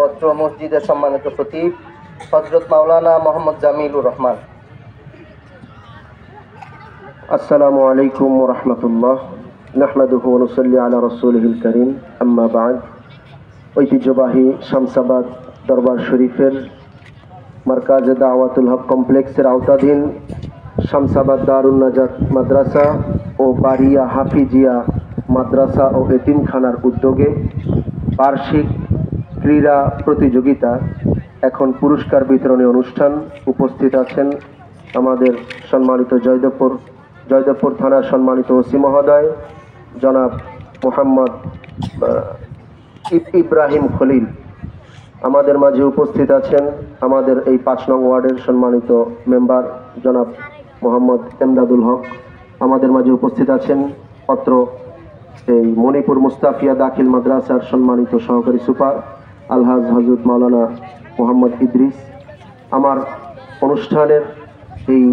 অত্র মসজিদের সম্মানিত খতিব হযরত মাওলানা মোহাম্মদ জামিলুর রহমান। আসসালামু আলাইকুম ওয়া রাহমাতুল্লাহ। নাহমাদুহু ওয়া নুসাল্লি আলা রাসূলিহিল কারীম, আম্মা বা'দ। ঐতিহ্যবাহী শামসাবাদ দরবার শরীফের মারকাজে দাওয়াতুল হক কমপ্লেক্সের আওতাধীন শামসাবাদ দারুন নাজাত মাদ্রাসা ও বারিয়া হাফিজিয়া মাদ্রাসা ও এতিমখানার উদ্যোগে বার্ষিক ক্রীড়া প্রতিযোগিতা, এখন পুরস্কার বিতরণী অনুষ্ঠান। উপস্থিত আছেন আমাদের সম্মানিত জয়দেবপুর থানার সম্মানিত ওসি মহোদয় জনাব মোহাম্মদ ইব্রাহিম খলিল। আমাদের মাঝে উপস্থিত আছেন আমাদের এই ৫ নং ওয়ার্ডের সম্মানিত মেম্বার জনাব মোহাম্মদ এমদাদুল হক। আমাদের মাঝে উপস্থিত আছেন অত্র এই মণিপুর মুস্তাফিয়া দাখিল মাদ্রাসার সম্মানিত সহকারী সুপার আলহাজ হযরত মাওলানা মোহাম্মদ ইদ্রিস। আমার অনুষ্ঠানের এই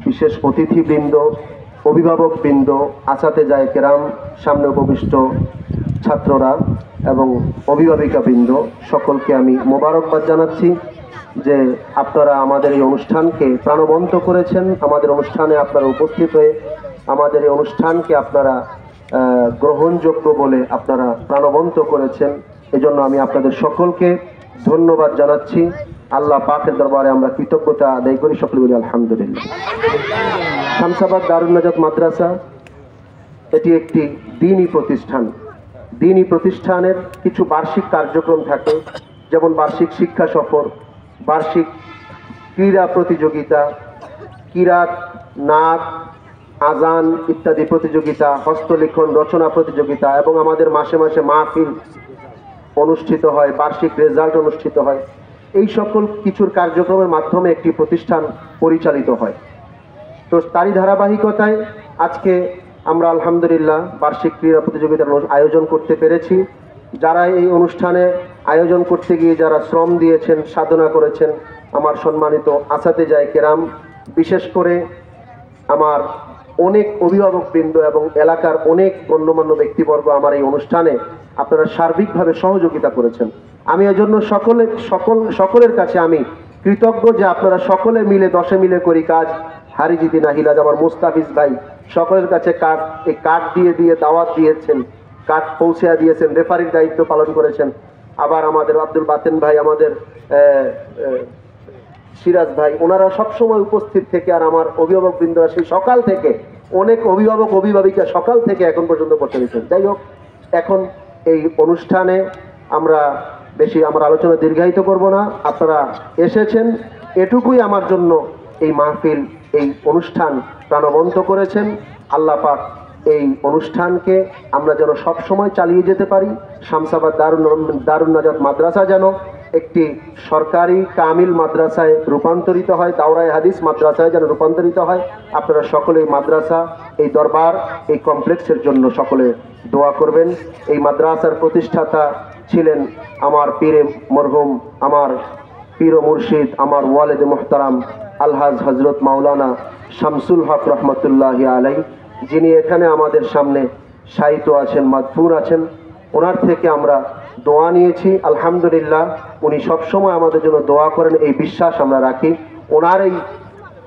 বিশেষ অতিথিবৃন্দ, অভিভাবকবৃন্দ, আসাতেজায়ে কেরাম, সামনে উপবিষ্ট ছাত্ররা এবং অভিভাবিকাবৃন্দ, সকলকে আমি মোবারকবাদ জানাচ্ছি যে আপনারা আমাদের এই অনুষ্ঠানকে প্রাণবন্ত করেছেন। আমাদের অনুষ্ঠানে আপনারা উপস্থিত হয়ে আমাদের এই অনুষ্ঠানকে আপনারা গ্রহণযোগ্য বলে আপনারা প্রাণবন্ত করেছেন। এজন্য আমি আপনাদের সকলকে ধন্যবাদ জানাচ্ছি। আল্লাহ পাকের দরবারে আমরা কৃতজ্ঞতা আদায় করি, সকলে বলি আলহামদুলিল্লাহ। শামসাবাদ দারুন নাজাত মাদ্রাসা এটি একটি দ্বীনি প্রতিষ্ঠান। দ্বীনি প্রতিষ্ঠানের কিছু বার্ষিক কার্যক্রম থাকে, যেমন বার্ষিক শিক্ষা সফর, বার্ষিক ক্রীড়া প্রতিযোগিতা, কিরাত, নাচ, আজান ইত্যাদি প্রতিযোগিতা, হস্তলিখন, রচনা প্রতিযোগিতা, এবং আমাদের মাসে মাসে মাহফিল অনুষ্ঠিত হয়, বার্ষিক রেজাল্ট অনুষ্ঠিত হয়। এই সকল কিছুর কার্যক্রমের মাধ্যমে একটি প্রতিষ্ঠান পরিচালিত হয়। তো তারই ধারাবাহিকতায় আজকে আমরা আলহামদুলিল্লাহ বার্ষিক ক্রীড়া প্রতিযোগিতার আয়োজন করতে পেরেছি। যারা এই অনুষ্ঠানে আয়োজন করতে গিয়ে যারা শ্রম দিয়েছেন, সাধনা করেছেন, আমার সম্মানিত আসাতেজায়ে কেরাম, বিশেষ করে আমার অনেক অভিভাবকবৃন্দ এবং এলাকার অনেক গণ্যমান্য ব্যক্তিবর্গ আমার এই অনুষ্ঠানে আপনারা সার্বিকভাবে সহযোগিতা করেছেন। আমি এজন্য সকলের কাছে আমি কৃতজ্ঞ যে আপনারা সকলে মিলে, 10 মিলে করি কাজ, হারি জিতি না হিলাজ। আমার মুস্তাফিজ ভাই সকলের কাছে এই কার্ড দিয়ে দাওয়াত দিয়েছেন, কার্ড পৌঁছে দিয়েছেন, রেফারির দায়িত্ব পালন করেছেন। আবার আমাদের আব্দুল বাতেন ভাই, আমাদের সিরাজ ভাই, ওনারা সবসময় উপস্থিত থেকে, আর আমার অভিভাবকবৃন্দরা সেই সকাল থেকে, অনেক অভিভাবক অভিভাবিকা সকাল থেকে এখন পর্যন্ত করতে দিচ্ছেন। যাই হোক, এখন এই অনুষ্ঠানে আমরা বেশি আমার আলোচনা দীর্ঘায়িত করব না। আপনারা এসেছেন, এটুকুই আমার জন্য এই মাহফিল, এই অনুষ্ঠান প্রাণবন্ত করেছেন। আল্লাহ পাক এই অনুষ্ঠানকে আমরা যেন সব সময় চালিয়ে যেতে পারি। শামসাবাদ দারুন নাজাত মাদ্রাসা যেন একটি সরকারি কামিল মাদ্রাসায় রূপান্তরিত হয়, দাওরায়ে হাদিস মাদ্রাসায় যেন রূপান্তরিত হয়। আপনারা সকলে এই মাদ্রাসা, এই দরবার, এই কমপ্লেক্সের জন্য সকলে দোয়া করবেন। এই মাদ্রাসার প্রতিষ্ঠাতা ছিলেন আমার পীরে মরহুম, আমার পীর ও মুর্শিদ, আমার ওয়ালিদ মুহতারাম আলহাজ হযরত মাওলানা শামসুল হক রহমতুল্লাহি আলাইহি, যিনি এখানে আমাদের সামনে শায়িত আছেন, মাদফুন আছেন। ওনার থেকে আমরা দোয়া নিয়েছি। আলহামদুলিল্লাহ, উনি সবসময় আমাদের জন্য দোয়া করেন, এই বিশ্বাস আমরা রাখি। ওনার এই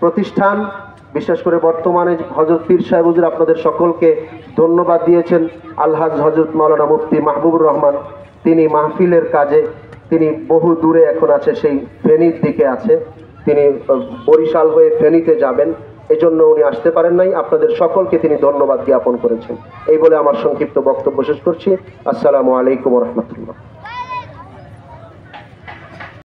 প্রতিষ্ঠান, বিশেষ করে বর্তমানে হযরত পীর সাহেব হুজুর আপনাদের সকলকে ধন্যবাদ দিয়েছেন। আলহাজ হযরত মাওলানা মুফতি মাহবুবুর রহমান, তিনি মাহফিলের কাজে তিনি বহু দূরে এখন আছে, সেই ফেনীর দিকে আছে, তিনি বরিশাল হয়ে ফেনীতে যাবেন, এজন্য উনি আসতে পারেন নাই। আপনাদের সকলকে তিনি ধন্যবাদ জ্ঞাপন করেছেন। এই বলে আমার সংক্ষিপ্ত বক্তব্য শেষ করছি। আসসালামু আলাইকুম ওয়া রাহমাতুল্লাহ।